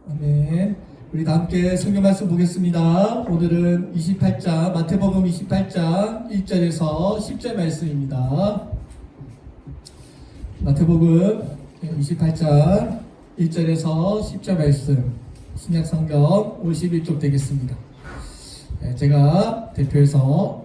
아멘. 우리 다 함께 성경 말씀 보겠습니다. 오늘은 28장, 마태복음 28장 1절에서 10절 말씀입니다. 마태복음 28장 1절에서 10절 말씀, 신약성경 51쪽 되겠습니다. 제가 대표해서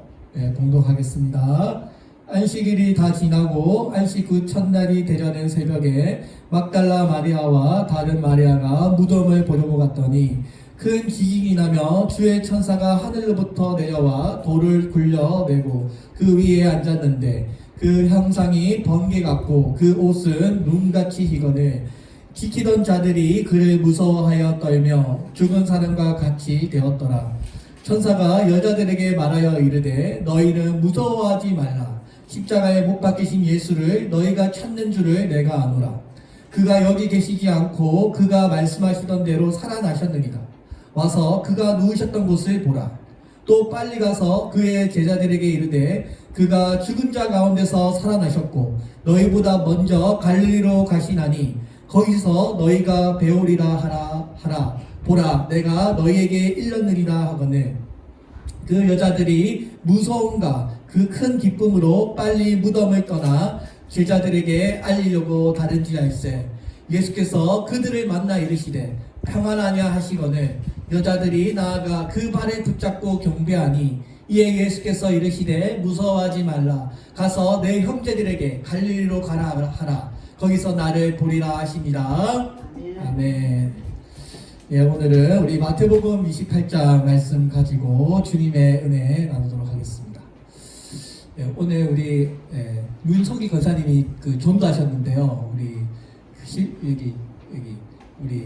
봉독하겠습니다. 안식일이 다 지나고 안식 후 첫날이 되려는 새벽에 막달라 마리아와 다른 마리아가 무덤을 보려고 갔더니 큰 기gin이 나며 주의 천사가 하늘로부터 내려와 돌을 굴려내고 그 위에 앉았는데 그 형상이 번개 같고 그 옷은 눈같이 희거늘 지키던 자들이 그를 무서워하여 떨며 죽은 사람과 같이 되었더라. 천사가 여자들에게 말하여 이르되 너희는 무서워하지 말라. 십자가에 못 박히신 예수를 너희가 찾는 줄을 내가 아노라. 그가 여기 계시지 않고 그가 말씀하시던 대로 살아나셨느니라. 와서 그가 누우셨던 곳을 보라. 또 빨리 가서 그의 제자들에게 이르되 그가 죽은 자 가운데서 살아나셨고 너희보다 먼저 갈릴리로 가시나니 거기서 너희가 배우리라 하라. 보라, 내가 너희에게 일렀느니라 하거늘 그 여자들이 무서움과 그 큰 기쁨으로 빨리 무덤을 떠나 제자들에게 알리려고 다른지할세. 예수께서 그들을 만나 이르시되 평안하냐 하시거늘 여자들이 나아가 그 발을 붙잡고 경배하니 이에 예수께서 이르시되 무서워하지 말라. 가서 내 형제들에게 갈릴리로 가라 하라. 거기서 나를 보리라 하시니라. 아멘. 오늘은 우리 마태복음 28장 말씀 가지고 주님의 은혜 나누도록 하겠습니다. 오늘 우리 윤석이 권사님이 전도하셨는데요. 우리 여기 우리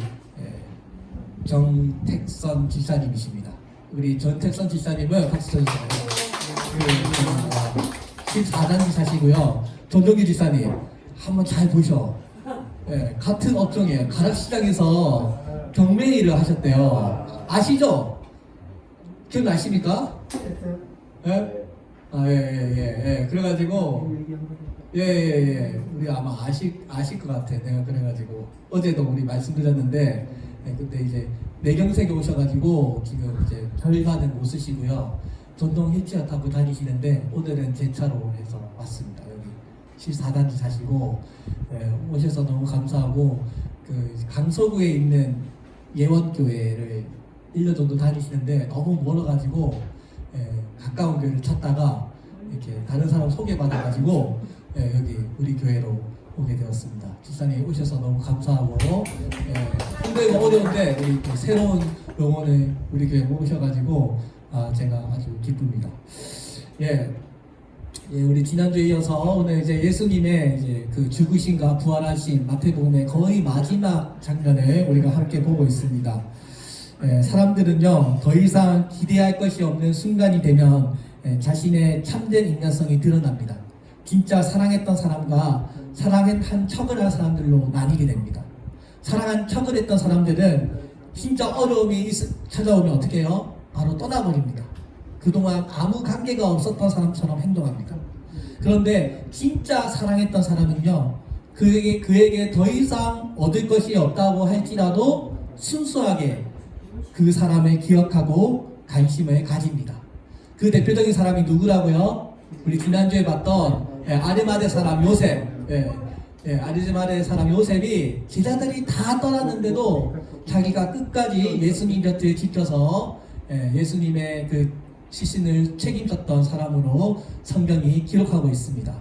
정택선 집사님이십니다. 우리 정택선 집사님은 같이 써주세요. 14단 지사시고요. 전동기 집사님 한번 잘 보셔. 같은 업종이에요. 가락시장에서 경매 일을 하셨대요. 아시죠? 기억나십니까? 예? 그래가지고, 우리 아마 아실 것 같아. 내가 그래가지고, 어제도 우리 말씀드렸는데, 근데 이제 내경색에 오셔가지고, 지금 이제 별받은 못 쓰시고요. 전동 휠체어 타고 다니시는데, 오늘은 제 차로 해서 왔습니다. 여기 14단지 사시고, 오셔서 너무 감사하고, 강서구에 있는 예원교회를 1년 정도 다니시는데 너무 멀어가지고 가까운 교회를 찾다가 이렇게 다른 사람 소개받아가지고 여기 우리 교회로 오게 되었습니다. 집사님 오셔서 너무 감사하고 힘들고 어려운데 우리 또 새로운 영혼을 우리 교회에 모으셔가지고 제가 아주 기쁩니다. 우리 지난주에 이어서 오늘 이제 예수님의 이제 그 죽으심과 부활하신 마태복음의 거의 마지막 장면을 우리가 함께 보고 있습니다. 사람들은요 더 이상 기대할 것이 없는 순간이 되면 자신의 참된 인간성이 드러납니다. 진짜 사랑했던 사람과 사랑한 척을 한 사람들로 나뉘게 됩니다. 사랑한 척을 했던 사람들은 진짜 어려움이 찾아오면 어떻게 해요? 바로 떠나버립니다. 그동안 아무 관계가 없었던 사람처럼 행동합니다. 그런데 진짜 사랑했던 사람은요, 그에게 더 이상 얻을 것이 없다고 할지라도 순수하게 그 사람을 기억하고 관심을 가집니다. 그 대표적인 사람이 누구라고요? 우리 지난주에 봤던 아리마대 사람 요셉. 아리마대 사람 요셉이 제자들이 다 떠났는데도 자기가 끝까지 예수님 곁을 지켜서 예수님의 그 시신을 책임졌던 사람으로 성경이 기록하고 있습니다.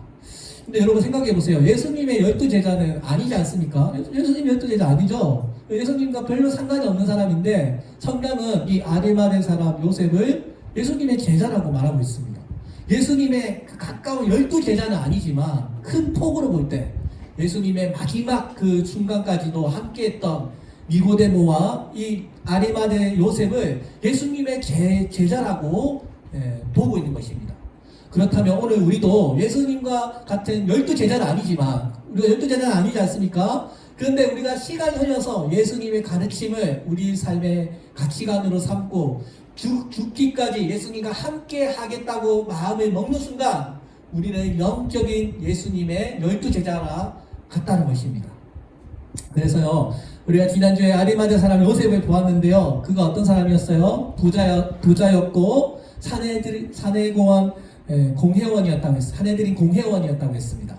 근데 여러분 생각해 보세요. 예수님의 12제자는 아니지 않습니까? 예수님 12제자 아니죠? 예수님과 별로 상관이 없는 사람인데 성경은 이 아리마대 사람 요셉을 예수님의 제자라고 말하고 있습니다. 예수님의 가까운 12제자는 아니지만 큰 폭으로 볼 때 예수님의 마지막 그 순간까지도 함께했던 니고데모와 이 아리마대 요셉을 예수님의 제자라고 보고 있는 것입니다. 그렇다면 오늘 우리도 예수님과 같은 12제자는 아니지만 우리가 12제자는 아니지 않습니까? 그런데 우리가 시간이 흘러서 예수님의 가르침을 우리 삶의 가치관으로 삼고 죽기까지 예수님과 함께 하겠다고 마음을 먹는 순간 우리는 영적인 예수님의 12제자가 같다는 것입니다. 그래서요, 우리가 지난주에 아리마대 사람 요셉을 보았는데요. 그가 어떤 사람이었어요? 부자였고 사내공원 공회원이었다고 했어요. 사내들인 공회원이었다고 했습니다.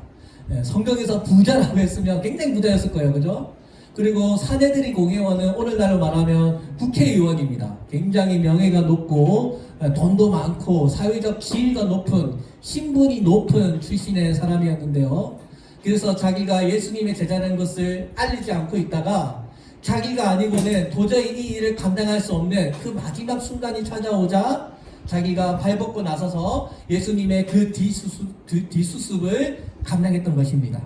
성경에서 부자라고 했으면 굉장히 부자였을 거예요. 그죠? 그리고 사내들인 공회원은 오늘날로 말하면 국회의원입니다. 굉장히 명예가 높고 돈도 많고 사회적 지위가 높은, 신분이 높은 출신의 사람이었는데요. 그래서 자기가 예수님의 제자라는 것을 알리지 않고 있다가 자기가 아니고는 도저히 이 일을 감당할 수 없는 그 마지막 순간이 찾아오자 자기가 발벗고 나서서 예수님의 그 뒷수습을 감당했던 것입니다.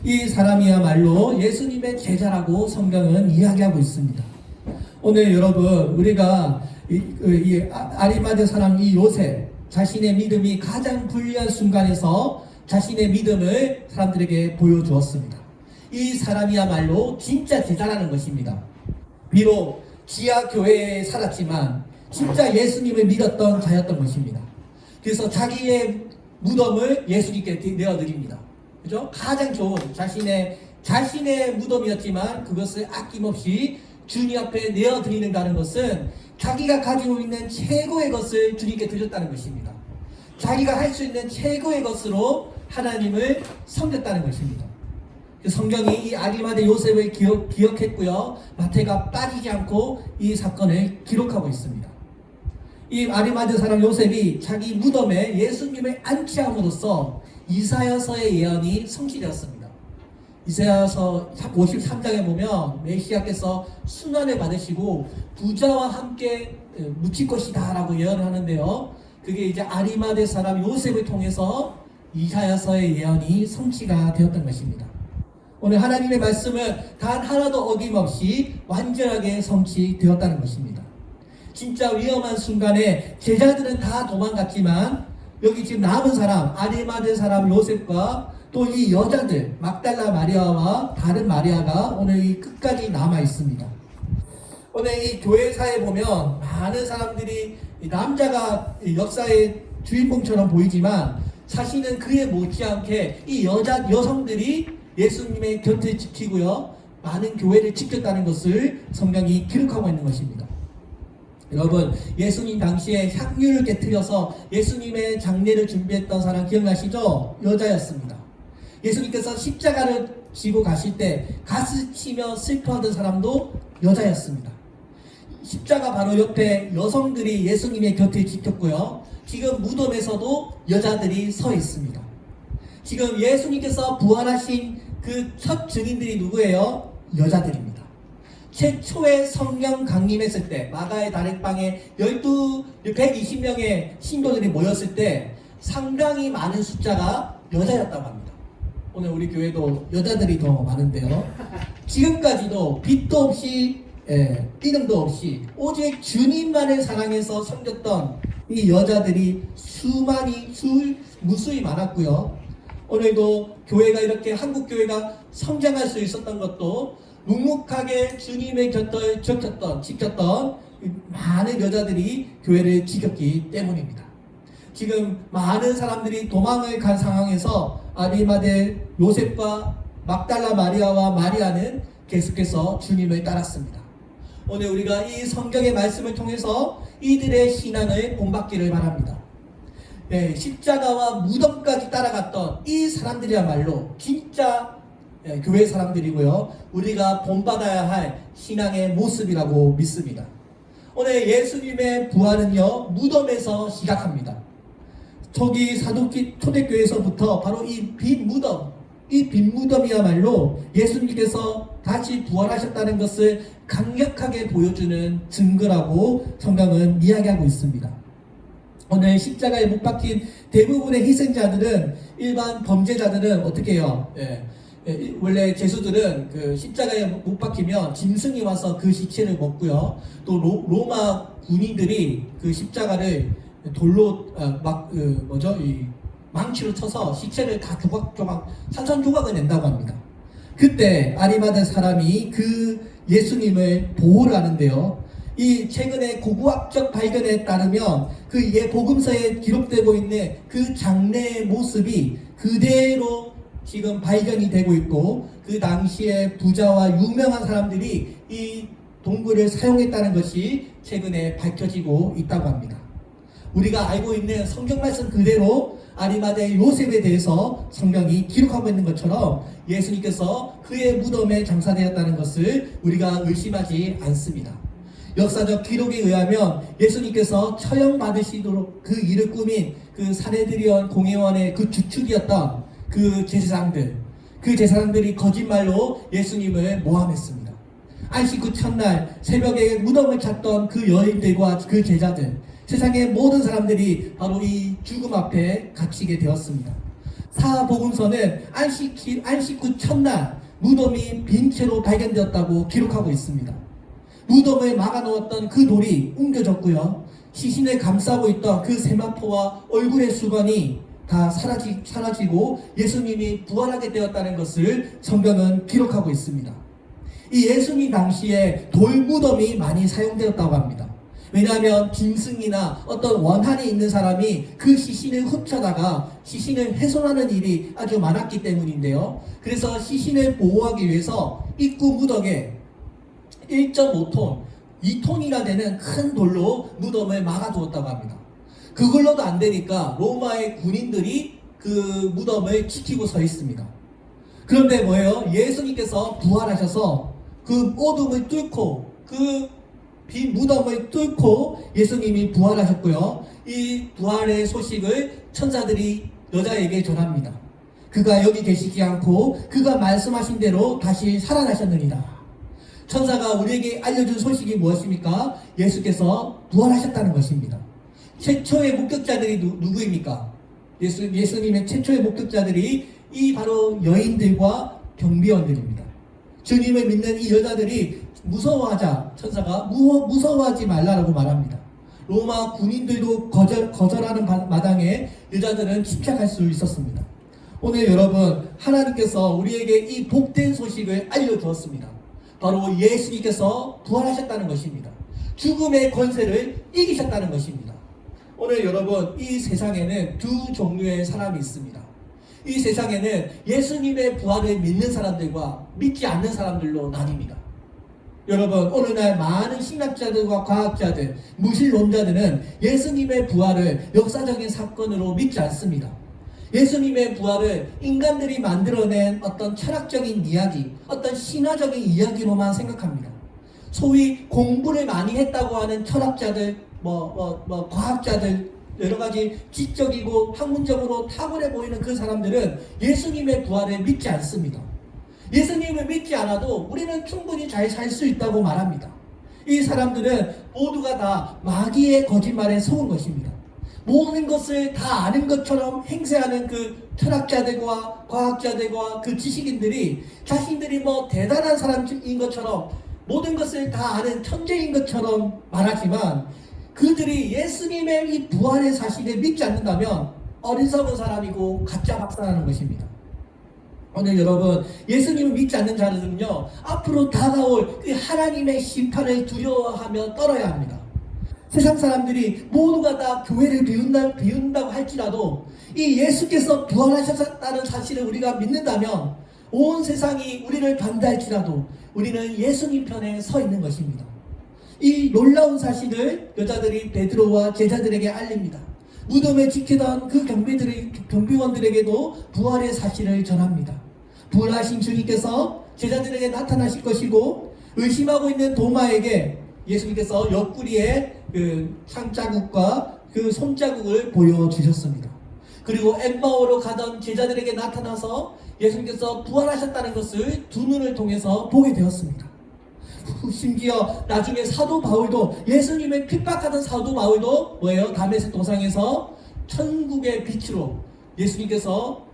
이 사람이야말로 예수님의 제자라고 성경은 이야기하고 있습니다. 오늘 여러분, 우리가 이 아리마대 사람 이 요셉, 자신의 믿음이 가장 불리한 순간에서 자신의 믿음을 사람들에게 보여주었습니다. 이 사람이야말로 진짜 제자라는 것입니다. 비록 지하 교회에 살았지만 진짜 예수님을 믿었던 자였던 것입니다. 그래서 자기의 무덤을 예수님께 내어드립니다. 그죠? 가장 좋은 자신의 무덤이었지만 그것을 아낌없이 주님 앞에 내어드리는다는 것은 자기가 가지고 있는 최고의 것을 주님께 드렸다는 것입니다. 자기가 할 수 있는 최고의 것으로 하나님을 섬겼다는 것입니다. 성경이 이 아리마대 요셉을 기억했고요. 마태가 빠지지 않고 이 사건을 기록하고 있습니다. 이 아리마대 사람 요셉이 자기 무덤에 예수님을 안치함으로써 이사야서의 예언이 성취되었습니다. 이사야서 53장에 보면 메시아께서 순환을 받으시고 부자와 함께 묻힐 것이다 라고 예언을 하는데요. 그게 이제 아리마대 사람 요셉을 통해서 이사야서의 예언이 성취가 되었던 것입니다. 오늘 하나님의 말씀은 단 하나도 어김없이 완전하게 성취되었다는 것입니다. 진짜 위험한 순간에 제자들은 다 도망갔지만 여기 지금 남은 사람, 아리마대 사람 요셉과 또 이 여자들, 막달라 마리아와 다른 마리아가 오늘 이 끝까지 남아 있습니다. 오늘 이 교회사에 보면 많은 사람들이 남자가 역사의 주인공처럼 보이지만 사실은 그에 못지않게 이 여성들이 예수님의 곁을 지키고요, 많은 교회를 지켰다는 것을 성경이 기록하고 있는 것입니다. 여러분, 예수님 당시에 향유를 깨뜨려서 예수님의 장례를 준비했던 사람 기억나시죠? 여자였습니다. 예수님께서 십자가를 지고 가실 때 가슴 치며 슬퍼하던 사람도 여자였습니다. 십자가 바로 옆에 여성들이 예수님의 곁을 지켰고요. 지금 무덤에서도 여자들이 서 있습니다. 지금 예수님께서 부활하신 그 첫 증인들이 누구예요? 여자들입니다. 최초의 성령 강림했을 때 마가의 다락방에 120명의 신도들이 모였을 때 상당히 많은 숫자가 여자였다고 합니다. 오늘 우리 교회도 여자들이 더 많은데요. 지금까지도 빛도 없이 이름도 없이 오직 주님만을 사랑해서 섬겼던 이 여자들이 무수히 많았고요. 오늘도 교회가 이렇게 한국 교회가 성장할 수 있었던 것도 묵묵하게 주님의 곁을 지켰던 많은 여자들이 교회를 지켰기 때문입니다. 지금 많은 사람들이 도망을 간 상황에서 아리마대 요셉과 막달라 마리아와 마리아는 계속해서 주님을 따랐습니다. 오늘 우리가 이 성경의 말씀을 통해서 이들의 신앙을 본받기를 바랍니다. 십자가와 무덤까지 따라갔던 이 사람들이야말로 진짜 교회 사람들이고요. 우리가 본받아야 할 신앙의 모습이라고 믿습니다. 오늘 예수님의 부활은요, 무덤에서 시작합니다. 초기 사도기 초대교회에서부터 바로 이 빈 무덤이야말로 예수님께서 다시 부활하셨다는 것을 강력하게 보여주는 증거라고 성경은 이야기하고 있습니다. 오늘 십자가에 못 박힌 대부분의 희생자들은, 일반 범죄자들은 어떻게 해요? 원래 제수들은 그 십자가에 못 박히면 짐승이 와서 그 시체를 먹고요. 또 로마 군인들이 그 십자가를 돌로 이 망치로 쳐서 시체를 다 조각조각 산산조각을 낸다고 합니다. 그때 아리마대 사람이 그 예수님을 보호를 하는데요. 이 최근에 고고학적 발견에 따르면 그 복음서에 기록되고 있는 그 장례의 모습이 그대로 지금 발견이 되고 있고, 그 당시에 부자와 유명한 사람들이 이 동굴을 사용했다는 것이 최근에 밝혀지고 있다고 합니다. 우리가 알고 있는 성경 말씀 그대로 아리마대 요셉에 대해서 성경이 기록하고 있는 것처럼 예수님께서 그의 무덤에 장사되었다는 것을 우리가 의심하지 않습니다. 역사적 기록에 의하면 예수님께서 처형받으시도록 그 일을 꾸민 그 사내들이온 공회원의 그 주축이었던 그 제사장들이 거짓말로 예수님을 모함했습니다. 안식 후 첫날 새벽에 무덤을 찾던 그 여인들과 그 제자들, 세상의 모든 사람들이 바로 이 죽음 앞에 갇히게 되었습니다. 사복음서는 안식 후 첫날 무덤이 빈 채로 발견되었다고 기록하고 있습니다. 무덤을 막아놓았던 그 돌이 옮겨졌고요. 시신을 감싸고 있던 그 세마포와 얼굴의 수건이 다 사라지고 예수님이 부활하게 되었다는 것을 성경은 기록하고 있습니다. 이 예수님 당시에 돌무덤이 많이 사용되었다고 합니다. 왜냐하면 짐승이나 어떤 원한이 있는 사람이 그 시신을 훔쳐다가 시신을 훼손하는 일이 아주 많았기 때문인데요. 그래서 시신을 보호하기 위해서 입구 무덤에 1.5톤, 2톤이나 되는 큰 돌로 무덤을 막아두었다고 합니다. 그걸로도 안 되니까 로마의 군인들이 그 무덤을 지키고 서 있습니다. 그런데 뭐예요? 예수님께서 부활하셔서 그 어둠을 뚫고 그 빈 무덤을 뚫고 예수님이 부활하셨고요. 이 부활의 소식을 천사들이 여자에게 전합니다. 그가 여기 계시지 않고 그가 말씀하신 대로 다시 살아나셨느니라. 천사가 우리에게 알려준 소식이 무엇입니까? 예수께서 부활하셨다는 것입니다. 최초의 목격자들이 누구입니까? 예수님의 최초의 목격자들이 이 바로 여인들과 경비원들입니다. 주님을 믿는 이 여자들이 무서워하자 천사가 무서워하지 말라라고 말합니다. 로마 군인들도 거절하는 마당에 여자들은 침착할 수 있었습니다. 오늘 여러분, 하나님께서 우리에게 이 복된 소식을 알려주었습니다. 바로 예수님께서 부활하셨다는 것입니다. 죽음의 권세를 이기셨다는 것입니다. 오늘 여러분, 이 세상에는 두 종류의 사람이 있습니다. 이 세상에는 예수님의 부활을 믿는 사람들과 믿지 않는 사람들로 나뉩니다. 여러분, 오늘날 많은 신학자들과 과학자들, 무신론자들은 예수님의 부활을 역사적인 사건으로 믿지 않습니다. 예수님의 부활을 인간들이 만들어낸 어떤 철학적인 이야기, 어떤 신화적인 이야기로만 생각합니다. 소위 공부를 많이 했다고 하는 철학자들, 과학자들, 여러 가지 지적이고 학문적으로 탁월해 보이는 그 사람들은 예수님의 부활을 믿지 않습니다. 예수님을 믿지 않아도 우리는 충분히 잘 살 수 있다고 말합니다. 이 사람들은 모두가 다 마귀의 거짓말에 속은 것입니다. 모든 것을 다 아는 것처럼 행세하는 그 철학자들과 과학자들과 그 지식인들이 자신들이 대단한 사람인 것처럼 모든 것을 다 아는 천재인 것처럼 말하지만 그들이 예수님의 이 부활의 사실을 믿지 않는다면 어리석은 사람이고 가짜 박사라는 것입니다. 오늘 여러분, 예수님을 믿지 않는 자들은요, 앞으로 다가올 그 하나님의 심판을 두려워하며 떨어야 합니다. 세상 사람들이 모두가 다 교회를 비운다고 할지라도 이 예수께서 부활하셨다는 사실을 우리가 믿는다면 온 세상이 우리를 반대할지라도 우리는 예수님 편에 서 있는 것입니다. 이 놀라운 사실을 여자들이 베드로와 제자들에게 알립니다. 무덤을 지키던 그 경비원들에게도 부활의 사실을 전합니다. 부활하신 주님께서 제자들에게 나타나실 것이고 의심하고 있는 도마에게 예수님께서 옆구리에 그 창자국과 그 손자국을 보여주셨습니다. 그리고 엠마오로 가던 제자들에게 나타나서 예수님께서 부활하셨다는 것을 두 눈을 통해서 보게 되었습니다. 심지어 나중에 사도 바울도, 예수님을 핍박하던 사도 바울도 다메섹 도상에서 천국의 빛으로 예수님께서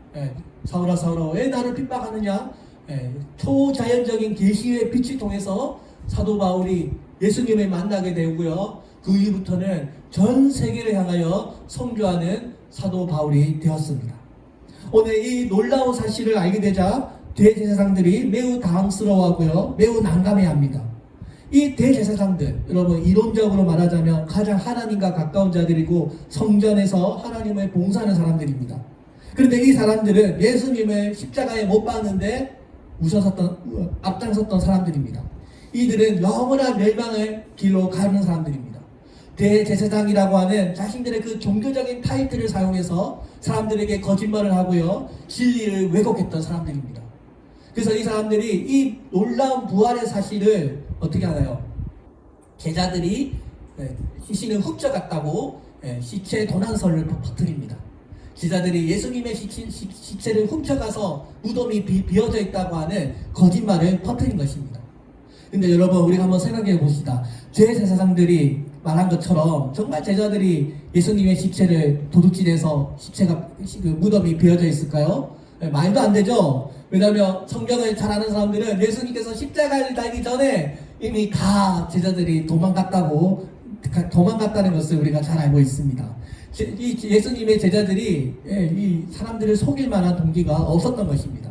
사울아 사울아 왜 나를 핍박하느냐, 초자연적인 계시의 빛을 통해서 사도 바울이 예수님을 만나게 되고요. 그 이후부터는 전 세계를 향하여 선교하는 사도 바울이 되었습니다. 오늘 이 놀라운 사실을 알게 되자 대제사장들이 매우 당황스러워하고요, 매우 난감해합니다. 이 대제사장들, 여러분 이론적으로 말하자면 가장 하나님과 가까운 자들이고 성전에서 하나님을 봉사하는 사람들입니다. 그런데 이 사람들은 예수님을 십자가에 못 박는데 앞장섰던 사람들입니다. 이들은 영원한 멸망의 길로 가는 사람들입니다. 대제사장이라고 하는 자신들의 그 종교적인 타이틀을 사용해서 사람들에게 거짓말을 하고요, 진리를 왜곡했던 사람들입니다. 그래서 이 사람들이 이 놀라운 부활의 사실을 어떻게 하나요? 제자들이 시신을 훔쳐갔다고 시체 도난설을 퍼뜨립니다. 제자들이 예수님의 시체를 훔쳐가서 무덤이 비어져 있다고 하는 거짓말을 퍼뜨린 것입니다. 근데 여러분, 우리가 한번 생각해 봅시다. 제사장들이 말한 것처럼 정말 제자들이 예수님의 시체를 도둑질해서 그 무덤이 비어져 있을까요? 말도 안 되죠. 왜냐하면 성경을 잘 아는 사람들은 예수님께서 십자가를 달기 전에 이미 다 제자들이 도망갔다는 것을 우리가 잘 알고 있습니다. 이 예수님의 제자들이 이 사람들을 속일 만한 동기가 없었던 것입니다.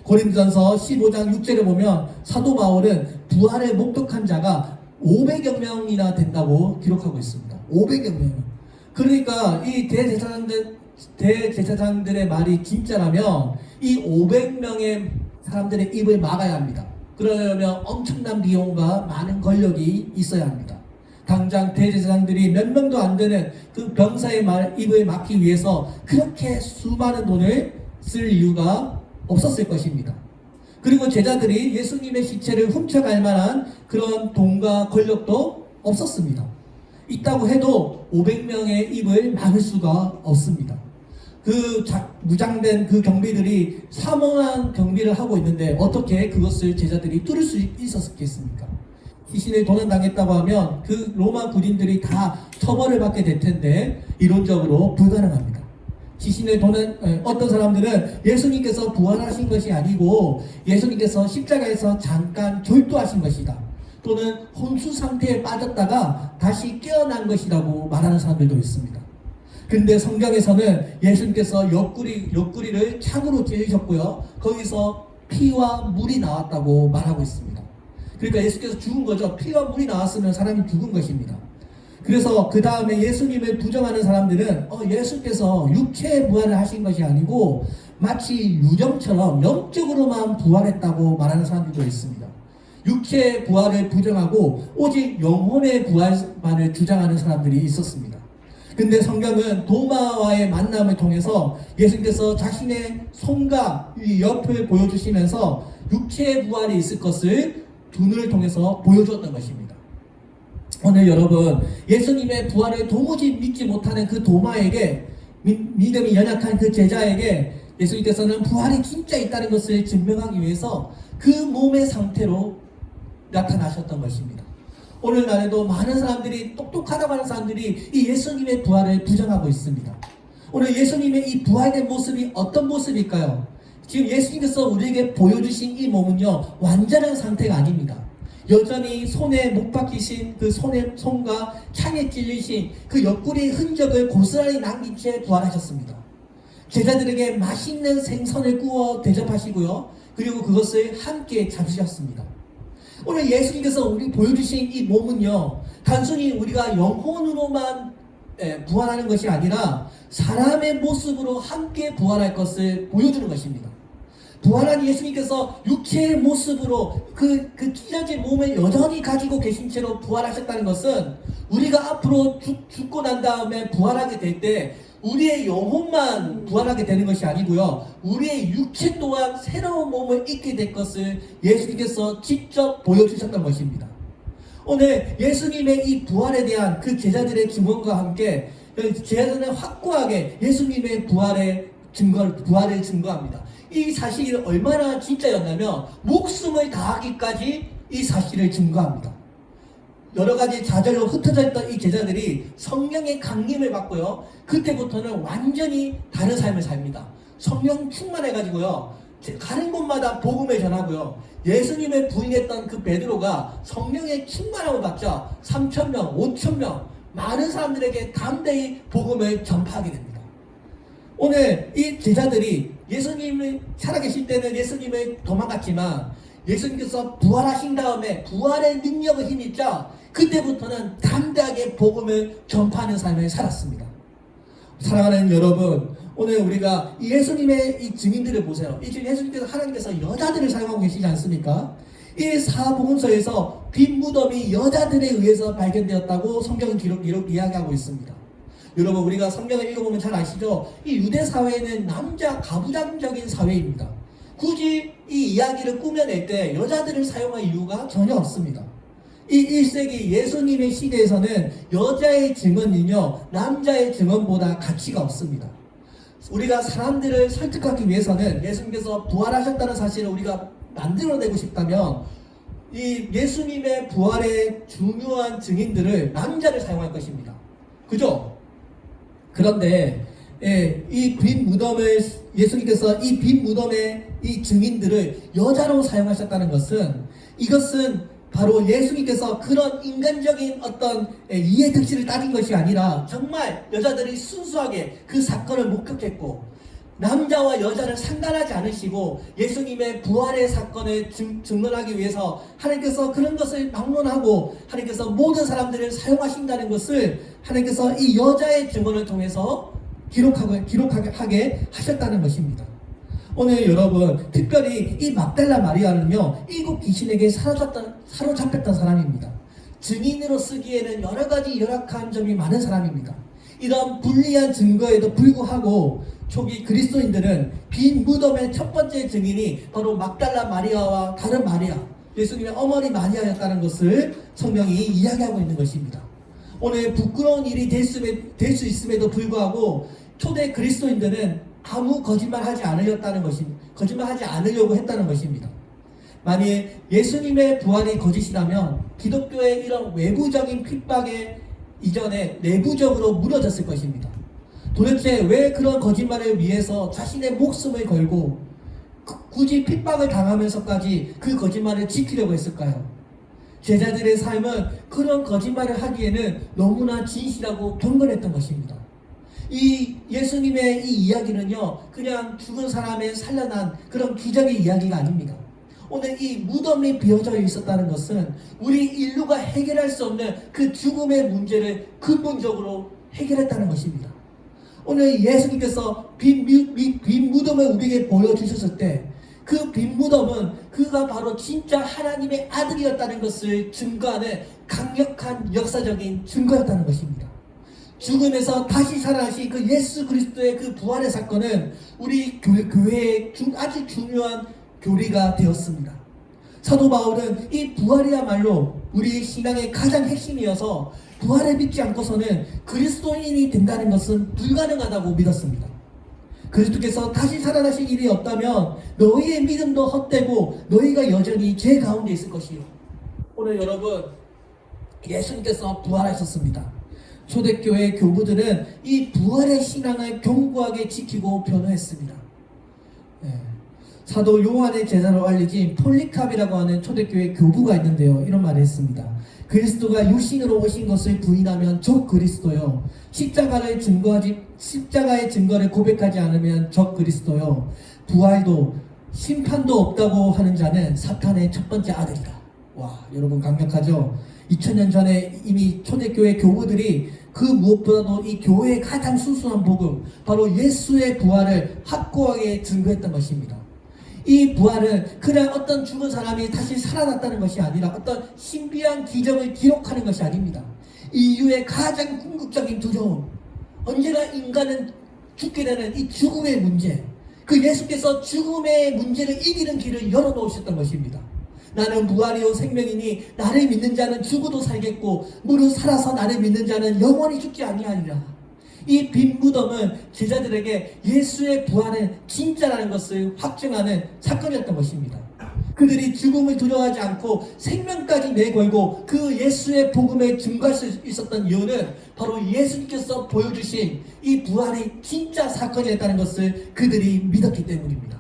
고린도전서 15장 6절에 보면 사도 바울은 부활을 목격한 자가 500여 명이나 된다고 기록하고 있습니다. 500여 명. 그러니까 이 대제사장들의 말이 진짜라면 이 500명의 사람들의 입을 막아야 합니다. 그러려면 엄청난 비용과 많은 권력이 있어야 합니다. 당장 대제사장들이 몇 명도 안 되는 그 병사의 입을 막기 위해서 그렇게 수많은 돈을 쓸 이유가 없었을 것입니다. 그리고 제자들이 예수님의 시체를 훔쳐갈 만한 그런 돈과 권력도 없었습니다. 있다고 해도 500명의 입을 막을 수가 없습니다. 무장된 그 경비들이 사모한 경비를 하고 있는데 어떻게 그것을 제자들이 뚫을 수 있었겠습니까? 시신을 도난당했다고 하면 그 로마 군인들이 다 처벌을 받게 될 텐데 이론적으로 불가능합니다. 어떤 사람들은 예수님께서 부활하신 것이 아니고 예수님께서 십자가에서 잠깐 졸도하신 것이다, 또는 혼수 상태에 빠졌다가 다시 깨어난 것이라고 말하는 사람들도 있습니다. 근데 성경에서는 예수님께서 옆구리를 창으로 찔리셨고요, 거기서 피와 물이 나왔다고 말하고 있습니다. 그러니까 예수께서 죽은 거죠. 피와 물이 나왔으면 사람이 죽은 것입니다. 그래서 그 다음에 예수님을 부정하는 사람들은 예수께서 육체의 부활을 하신 것이 아니고 마치 유정처럼 영적으로만 부활했다고 말하는 사람들도 있습니다. 육체의 부활을 부정하고 오직 영혼의 부활만을 주장하는 사람들이 있었습니다. 근데 성경은 도마와의 만남을 통해서 예수님께서 자신의 손과 이 옆을 보여주시면서 육체의 부활이 있을 것을 두 눈을 통해서 보여주었던 것입니다. 오늘 여러분, 예수님의 부활을 도무지 믿지 못하는 그 도마에게, 믿음이 연약한 그 제자에게 예수님께서는 부활이 진짜 있다는 것을 증명하기 위해서 그 몸의 상태로 나타나셨던 것입니다. 오늘날에도 많은 사람들이, 똑똑하다고 하는 사람들이 이 예수님의 부활을 부정하고 있습니다. 오늘 예수님의 이 부활된 모습이 어떤 모습일까요? 지금 예수님께서 우리에게 보여주신 이 몸은요, 완전한 상태가 아닙니다. 여전히 손에 못 박히신 그 손과 창에 찔리신 그 옆구리의 흔적을 고스란히 남긴 채 부활하셨습니다. 제자들에게 맛있는 생선을 구워 대접하시고요, 그리고 그것을 함께 잡수셨습니다. 오늘 예수님께서 우리 보여주신 이 몸은요, 단순히 우리가 영혼으로만 부활하는 것이 아니라 사람의 모습으로 함께 부활할 것을 보여주는 것입니다. 부활한 예수님께서 육체의 모습으로 그 찢어진 몸을 여전히 가지고 계신 채로 부활하셨다는 것은 우리가 앞으로 죽고 난 다음에 부활하게 될 때 우리의 영혼만 부활하게 되는 것이 아니고요, 우리의 육체 또한 새로운 몸을 입게 될 것을 예수님께서 직접 보여주셨던 것입니다. 오늘 예수님의 이 부활에 대한 그 제자들의 증언과 함께 제자들은 확고하게 예수님의 부활을 증거합니다. 이 사실이 얼마나 진짜였냐면 목숨을 다하기까지 이 사실을 증거합니다. 여러 가지 좌절로 흩어져 있던 이 제자들이 성령의 강림을 받고요, 그때부터는 완전히 다른 삶을 삽니다. 성령 충만해가지고요, 가는 곳마다 복음을 전하고요, 예수님을 부인했던 그 베드로가 성령의 충만함을 받자 3,000명, 5,000명 많은 사람들에게 담대히 복음을 전파하게 됩니다. 오늘 이 제자들이 예수님이 살아계실 때는 예수님을 도망갔지만 예수님께서 부활하신 다음에 부활의 능력을 힘입자 그때부터는 담대하게 복음을 전파하는 삶을 살았습니다. 사랑하는 여러분, 오늘 우리가 이 예수님의 이 증인들을 보세요. 이 지금 예수님께서 하나님께서 여자들을 사용하고 계시지 않습니까? 이 사복음서에서 빈 무덤이 여자들에 의해서 발견되었다고 성경은 이야기하고 있습니다. 여러분, 우리가 성경을 읽어보면 잘 아시죠? 이 유대 사회는 남자 가부장적인 사회입니다. 굳이 이 이야기를 꾸며낼 때 여자들을 사용할 이유가 전혀 없습니다. 이 1세기 예수님의 시대에서는 여자의 증언은요, 남자의 증언보다 가치가 없습니다. 우리가 사람들을 설득하기 위해서는 예수님께서 부활하셨다는 사실을 우리가 만들어내고 싶다면 이 예수님의 부활의 중요한 증인들을 남자를 사용할 것입니다. 그죠? 그런데 이 빈 무덤을 예수님께서 이 빈 무덤의 이 증인들을 여자로 사용하셨다는 것은 이것은 바로 예수님께서 그런 인간적인 어떤 이해 득실을 따진 것이 아니라 정말 여자들이 순수하게 그 사건을 목격했고 남자와 여자를 상관하지 않으시고 예수님의 부활의 사건을 증언하기 위해서 하나님께서 그런 것을 막론하고 하나님께서 모든 사람들을 사용하신다는 것을 하나님께서 이 여자의 증언을 통해서 기록하게 하셨다는 것입니다. 오늘 여러분, 특별히 이 막달라 마리아는요, 일곱 귀신에게 사로잡혔던 사람입니다. 증인으로 쓰기에는 여러 가지 열악한 점이 많은 사람입니다. 이런 불리한 증거에도 불구하고 초기 그리스도인들은 빈 무덤의 첫 번째 증인이 바로 막달라 마리아와 다른 마리아, 예수님의 어머니 마리아였다는 것을 성경이 이야기하고 있는 것입니다. 오늘 부끄러운 일이 될 수 있음에도 불구하고 초대 그리스도인들은 아무 거짓말하지 않으려고 했다는 것입니다. 만일 예수님의 부활이 거짓이라면 기독교의 이런 외부적인 핍박의 이전에 내부적으로 무너졌을 것입니다. 도대체 왜 그런 거짓말을 위해서 자신의 목숨을 걸고 굳이 핍박을 당하면서까지 그 거짓말을 지키려고 했을까요? 제자들의 삶은 그런 거짓말을 하기에는 너무나 진실하고 경건했던 것입니다. 이 예수님의 이 이야기는요, 그냥 죽은 사람의 살려난 그런 기적의 이야기가 아닙니다. 오늘 이 무덤이 비어져 있었다는 것은 우리 인류가 해결할 수 없는 그 죽음의 문제를 근본적으로 해결했다는 것입니다. 오늘 예수님께서 빈 무덤을 우리에게 보여주셨을 때 그 빈 무덤은 그가 바로 진짜 하나님의 아들이었다는 것을 증거하는 강력한 역사적인 증거였다는 것입니다. 죽음에서 다시 살아나신 그 예수 그리스도의 그 부활의 사건은 우리 교회의 아주 중요한 교리가 되었습니다. 사도 바울은 이 부활이야말로 우리 신앙의 가장 핵심이어서 부활을 믿지 않고서는 그리스도인이 된다는 것은 불가능하다고 믿었습니다. 그리스도께서 다시 살아나신 일이 없다면 너희의 믿음도 헛되고 너희가 여전히 죄 가운데 있을 것이요. 오늘 여러분, 예수님께서 부활하셨습니다. 초대교회 교부들은 이 부활의 신앙을 견고하게 지키고 변호했습니다. 사도 요한의 제자로 알려진 폴리캅이라고 하는 초대교회 교부가 있는데요, 이런 말을 했습니다. 그리스도가 육신으로 오신 것을 부인하면 적 그리스도요, 십자가의 증거를 고백하지 않으면 적 그리스도요, 부활도 심판도 없다고 하는 자는 사탄의 첫 번째 아들이다. 와, 여러분 강력하죠? 2000년 전에 이미 초대교회 교부들이 그 무엇보다도 이 교회의 가장 순수한 복음, 바로 예수의 부활을 확고하게 증거했던 것입니다. 이 부활은 그냥 어떤 죽은 사람이 다시 살아났다는 것이 아니라 어떤 신비한 기적을 기록하는 것이 아닙니다. 인류의 가장 궁극적인 두려움, 언제나 인간은 죽게 되는 이 죽음의 문제, 그 예수께서 죽음의 문제를 이기는 길을 열어놓으셨던 것입니다. 나는 부활이요 생명이니 나를 믿는 자는 죽어도 살겠고 무릇 살아서 나를 믿는 자는 영원히 죽지 아니하리라. 이 빈 무덤은 제자들에게 예수의 부활은 진짜라는 것을 확증하는 사건이었던 것입니다. 그들이 죽음을 두려워하지 않고 생명까지 내걸고 그 예수의 복음에 증거할 수 있었던 이유는 바로 예수님께서 보여주신 이 부활이 진짜 사건이었다는 것을 그들이 믿었기 때문입니다.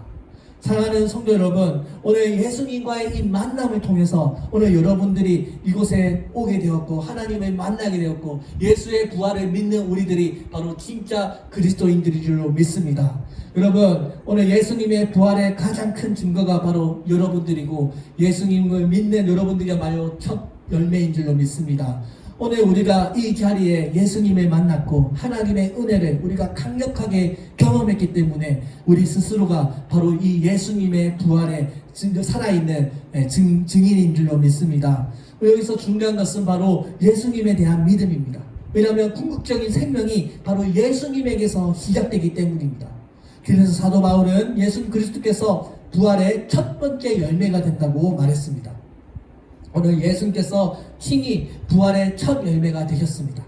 사랑하는 성도 여러분, 오늘 예수님과의 이 만남을 통해서 오늘 여러분들이 이곳에 오게 되었고 하나님을 만나게 되었고 예수의 부활을 믿는 우리들이 바로 진짜 그리스도인들인 줄로 믿습니다. 여러분, 오늘 예수님의 부활의 가장 큰 증거가 바로 여러분들이고 예수님을 믿는 여러분들이야말로 첫 열매인 줄로 믿습니다. 오늘 우리가 이 자리에 예수님을 만났고 하나님의 은혜를 우리가 강력하게 경험했기 때문에 우리 스스로가 바로 이 예수님의 부활에 살아있는 증인인 줄로 믿습니다. 여기서 중요한 것은 바로 예수님에 대한 믿음입니다. 왜냐하면 궁극적인 생명이 바로 예수님에게서 시작되기 때문입니다. 그래서 사도 바울은 예수 그리스도께서 부활의 첫 번째 열매가 된다고 말했습니다. 오늘 예수님께서 친히 부활의 첫 열매가 되셨습니다.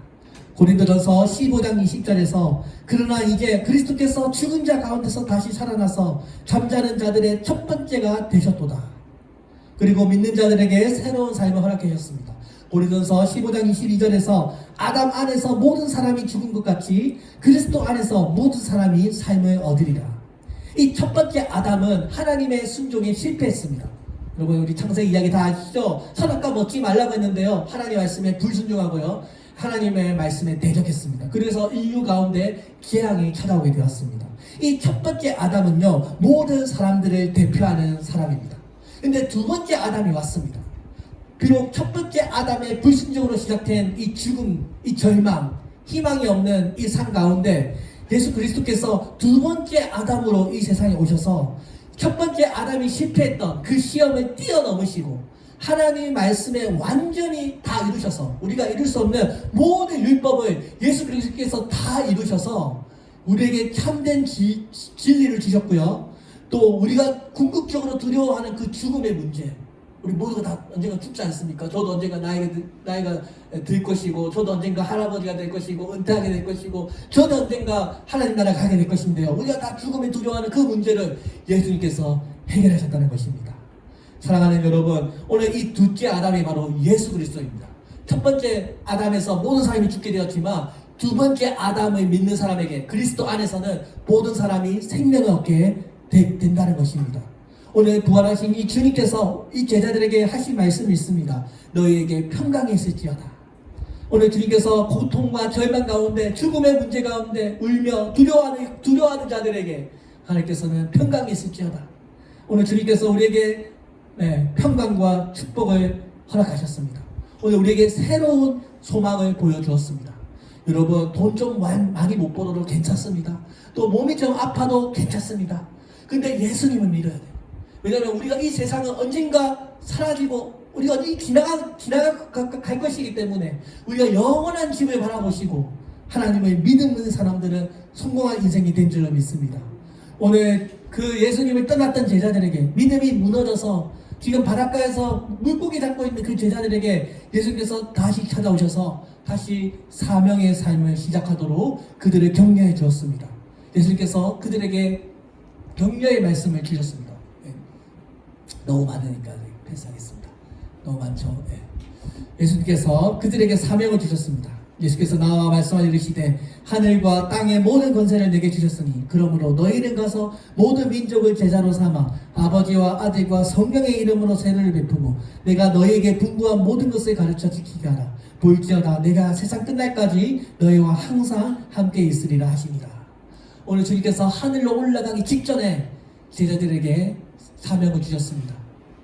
고린도전서 15장 20절에서 그러나 이제 그리스도께서 죽은 자 가운데서 다시 살아나서 잠자는 자들의 첫 번째가 되셨도다. 그리고 믿는 자들에게 새로운 삶을 허락해 주셨습니다. 고린도전서 15장 22절에서 아담 안에서 모든 사람이 죽은 것 같이 그리스도 안에서 모든 사람이 삶을 얻으리라. 이 첫 번째 아담은 하나님의 순종에 실패했습니다. 여러분 우리 창세기 이야기 다 아시죠? 선악과 먹지 말라고 했는데요, 하나님 말씀에 불순종하고요, 하나님의 말씀에 대적했습니다. 그래서 인류 가운데 재앙이 찾아오게 되었습니다. 이 첫 번째 아담은요, 모든 사람들을 대표하는 사람입니다. 근데 두 번째 아담이 왔습니다. 비록 첫 번째 아담의 불순종으로 시작된 이 죽음, 이 절망, 희망이 없는 이 삶 가운데 예수 그리스도께서 두 번째 아담으로 이 세상에 오셔서 첫 번째 아담이 실패했던 그 시험을 뛰어넘으시고 하나님의 말씀에 완전히 다 이루셔서 우리가 이룰 수 없는 모든 율법을 예수 그리스도께서 다 이루셔서 우리에게 참된 진리를 주셨고요. 또 우리가 궁극적으로 두려워하는 그 죽음의 문제, 우리 모두가 다 언젠가 죽지 않습니까? 저도 언젠가 나이가 들 것이고, 저도 언젠가 할아버지가 될 것이고, 은퇴하게 될 것이고, 저도 언젠가 하나님 나라 가게 될 것인데요, 우리가 다 죽음을 두려워하는 그 문제를 예수님께서 해결하셨다는 것입니다. 사랑하는 여러분, 오늘 이 둘째 아담이 바로 예수 그리스도입니다. 첫 번째 아담에서 모든 사람이 죽게 되었지만 두 번째 아담을 믿는 사람에게 그리스도 안에서는 모든 사람이 생명을 얻게 된다는 것입니다. 오늘 부활하신 이 주님께서 이 제자들에게 하신 말씀이 있습니다. 너희에게 평강이 있을지어다. 오늘 주님께서 고통과 절망 가운데, 죽음의 문제 가운데 울며 두려워하는 자들에게 하나님께서는 평강이 있을지어다. 오늘 주님께서 우리에게 평강과 축복을 허락하셨습니다. 오늘 우리에게 새로운 소망을 보여주었습니다. 여러분, 돈 좀 많이 못 벌어도 괜찮습니다. 또 몸이 좀 아파도 괜찮습니다. 근데 예수님을 믿어야 돼요. 왜냐하면 우리가 이 세상은 언젠가 사라지고 우리가 어디 지나갈 것이기 때문에 우리가 영원한 집을 바라보시고 하나님을 믿는 사람들은 성공한 인생이 된 줄로 믿습니다. 오늘 그 예수님을 떠났던 제자들에게 믿음이 무너져서 지금 바닷가에서 물고기 잡고 있는 그 제자들에게 예수님께서 다시 찾아오셔서 다시 사명의 삶을 시작하도록 그들을 격려해 주었습니다. 예수님께서 그들에게 격려의 말씀을 주셨습니다. 너무 많으니까 패스하겠습니다. 너무 많죠. 예수님께서 그들에게 사명을 주셨습니다. 예수께서 나와 말씀하여 이르시되 하늘과 땅의 모든 권세를 내게 주셨으니 그러므로 너희는 가서 모든 민족을 제자로 삼아 아버지와 아들과 성령의 이름으로 세례를 베푸고 내가 너희에게 분부한 모든 것을 가르쳐 지키게 하라. 볼지어다 내가 세상 끝날까지 너희와 항상 함께 있으리라 하십니다. 오늘 주님께서 하늘로 올라가기 직전에 제자들에게 사명을 주셨습니다.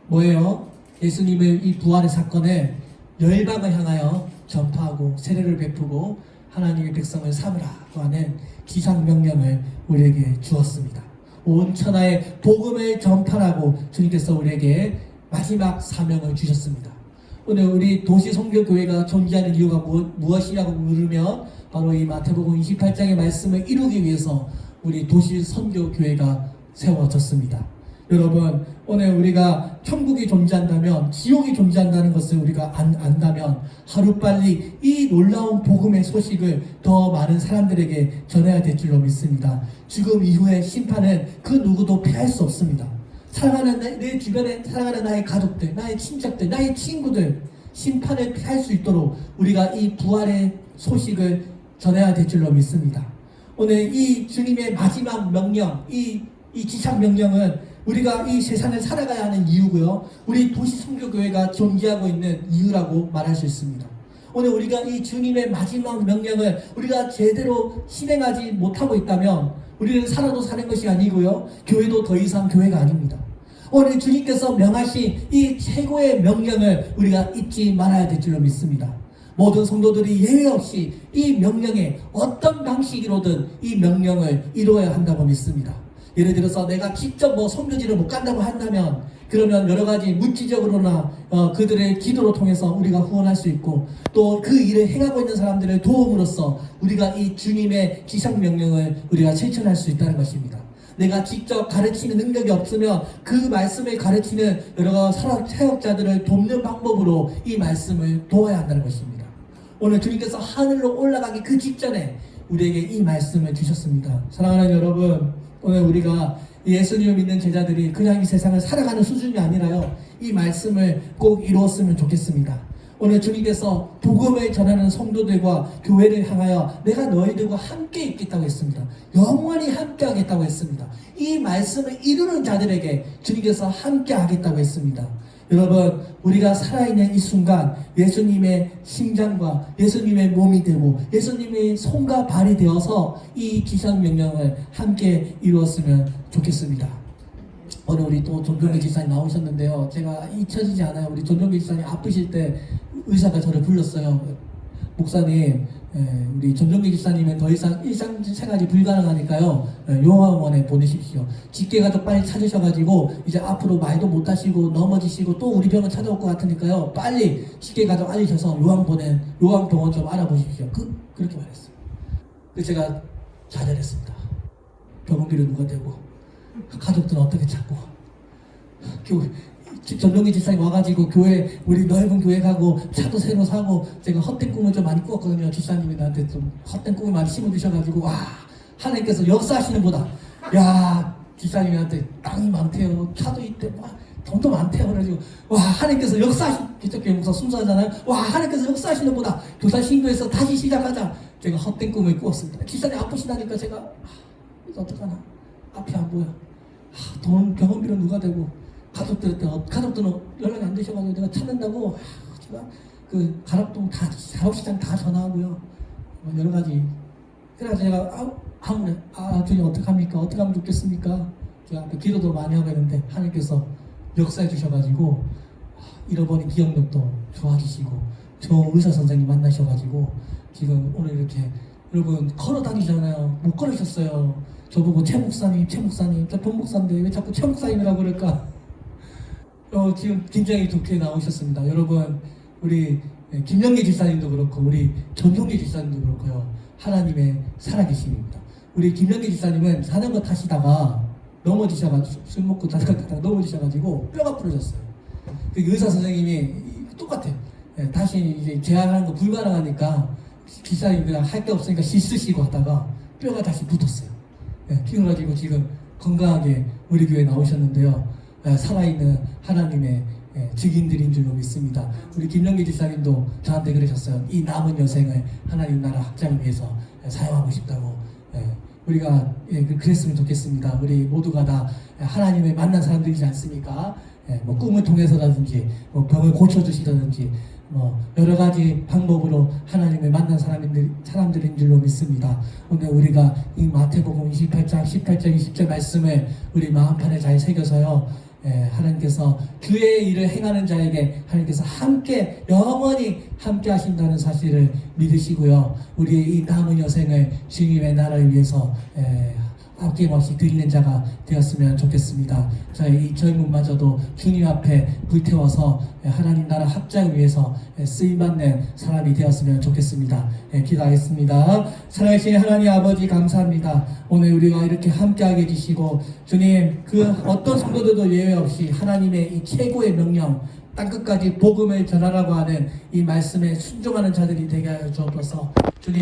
뭐예요? 예수님의 이 부활의 사건을 열방을 향하여 전파하고 세례를 베푸고 하나님의 백성을 삼으라고 하는 기상명령을 우리에게 주었습니다. 온 천하에 복음을 전파하고 주님께서 우리에게 마지막 사명을 주셨습니다. 오늘 우리 도시선교교회가 존재하는 이유가 무엇이냐고 물으면 바로 이 마태복음 28장의 말씀을 이루기 위해서 우리 도시선교교회가 세워졌습니다. 여러분, 오늘 우리가 천국이 존재한다면, 지옥이 존재한다는 것을 우리가 안다면 하루빨리 이 놀라운 복음의 소식을 더 많은 사람들에게 전해야 될 줄로 믿습니다. 죽음 이후의 심판은 그 누구도 피할 수 없습니다. 사랑하는 내 주변에 사랑하는 나의 가족들, 나의 친척들, 나의 친구들, 심판을 피할 수 있도록 우리가 이 부활의 소식을 전해야 될 줄로 믿습니다. 오늘 이 주님의 마지막 명령, 이 지상 명령은 우리가 이 세상을 살아가야 하는 이유고요, 우리 도시선교교회가 존재하고 있는 이유라고 말할 수 있습니다. 오늘 우리가 이 주님의 마지막 명령을 우리가 제대로 실행하지 못하고 있다면 우리는 살아도 사는 것이 아니고요, 교회도 더 이상 교회가 아닙니다. 오늘 주님께서 명하신 이 최고의 명령을 우리가 잊지 말아야 될 줄로 믿습니다. 모든 성도들이 예외 없이 이 명령에 어떤 방식으로든 이 명령을 이루어야 한다고 믿습니다. 예를 들어서 내가 직접 선교지를 못 간다고 한다면 그러면 여러 가지 물질적으로나 그들의 기도로 통해서 우리가 후원할 수 있고 또 그 일을 행하고 있는 사람들의 도움으로써 우리가 이 주님의 지상 명령을 우리가 실천할 수 있다는 것입니다. 내가 직접 가르치는 능력이 없으면 그 말씀을 가르치는 여러 사역자들을 돕는 방법으로 이 말씀을 도와야 한다는 것입니다. 오늘 주님께서 하늘로 올라가기 그 직전에 우리에게 이 말씀을 주셨습니다. 사랑하는 여러분, 오늘 우리가 예수님을 믿는 제자들이 그냥 이 세상을 살아가는 수준이 아니라요, 이 말씀을 꼭 이루었으면 좋겠습니다. 오늘 주님께서 복음을 전하는 성도들과 교회를 향하여 내가 너희들과 함께 있겠다고 했습니다. 영원히 함께 하겠다고 했습니다. 이 말씀을 이루는 자들에게 주님께서 함께 하겠다고 했습니다. 여러분, 우리가 살아있는 이 순간 예수님의 심장과 예수님의 몸이 되고 예수님의 손과 발이 되어서 이 기상명령을 함께 이루었으면 좋겠습니다. 오늘 우리 또 존경의 지사님 나오셨는데요, 제가 잊혀지지 않아요. 우리 존경의 지사님 아프실 때 의사가 저를 불렀어요. 목사님, 우리 존경의 지사님은 더 이상 일상생활이 불가능하니까요, 요양원에 보내십시오. 직계가족 빨리 찾으셔가지고 이제 앞으로 말도 못하시고 넘어지시고 또 우리 병원 찾아올 것 같으니까요, 빨리 직계가족 알리셔서 요양병원 좀 알아보십시오. 그렇게 말했어요. 그래서 제가 좌절했습니다. 병원비를 누가 대고 가족들은 어떻게 찾고, 전동기 집사님 와가지고 교회, 우리 넓은 교회 가고 차도 새로 사고, 제가 헛된 꿈을 좀 많이 꾸었거든요. 집사님이 나한테 좀 헛된 꿈을 많이 심어주셔가지고, 와, 하나님께서 역사하시는 보다, 야, 집사님한테 땅이 많대요, 차도 있대, 와, 돈도 많대요. 그래가지고, 와, 하나님께서 기적교회 목사 순수하잖아요. 와, 하나님께서 역사하시는 보다, 교사 신교에서 다시 시작하자. 제가 헛된 꿈을 꾸었습니다. 집사님 아프시다니까 제가, 이거 어떡하나, 앞이 안 보여. 돈, 병원비는 누가 대고, 가족들은 연락이 안 되셔가지고 내가 찾는다고, 제가 그 가락동 다, 사업시장 다 전화하고요, 여러 가지. 그래서 제가 주님 어떡합니까? 어떻게 하면 좋겠습니까? 제가 기도도 많이 하고 있는데 하나님께서 역사해 주셔가지고 잃어버린 기억력도 좋아지시고 좋은 의사 선생님 만나셔가지고 지금 오늘 이렇게, 여러분 걸어 다니잖아요. 못 걸으셨어요. 저보고 최 목사님, 저 본 목사인데 왜 자꾸 최 목사님이라고 그럴까? 지금 굉장히 좋게 나오셨습니다. 여러분, 우리 김영기 집사님도 그렇고 우리 전용기 집사님도 그렇고요, 하나님의 살아계심입니다. 우리 김영기 집사님은 자전거 타시다가 넘어지셔가지고, 술 먹고 자전거 타다가 넘어지셔가지고 뼈가 부러졌어요. 그 의사 선생님이 똑같아요. 다시 이제 재활하는 거 불가능하니까 집사님 그냥 할 게 없으니까 씻으시고 하다가 뼈가 다시 붙었어요. 그래가지고 지금 건강하게 우리 교회에 나오셨는데요, 살아있는 하나님의 증인들인 줄로 믿습니다. 우리 김영기 집사님도 저한테 그러셨어요. 이 남은 여생을 하나님 나라 확장을 위해서 사용하고 싶다고. 우리가 그랬으면 좋겠습니다. 우리 모두가 다 하나님을 만난 사람들이지 않습니까? 꿈을 통해서라든지 병을 고쳐주시다든지 여러 가지 방법으로 하나님을 만난 사람들인 줄로 믿습니다. 오늘 우리가 이 마태복음 28장 18절 20절 말씀을 우리 마음판에 잘 새겨서요, 하나님께서 주의 일을 행하는 자에게 하나님께서 함께 영원히 함께 하신다는 사실을 믿으시고요, 우리의 이 남은 여생을 주님의 나라를 위해서 아낌없이 드리는 자가 되었으면 좋겠습니다. 저희 젊음마저도 주님 앞에 불태워서 하나님 나라 확장을 위해서 쓰임받는 사람이 되었으면 좋겠습니다. 기도하겠습니다. 살아계신 하나님 아버지, 감사합니다. 오늘 우리가 이렇게 함께하게 해주시고, 주님, 그 어떤 성도들도 예외 없이 하나님의 이 최고의 명령, 땅끝까지 복음을 전하라고 하는 이 말씀에 순종하는 자들이 되게 하여 주옵소서. 주님,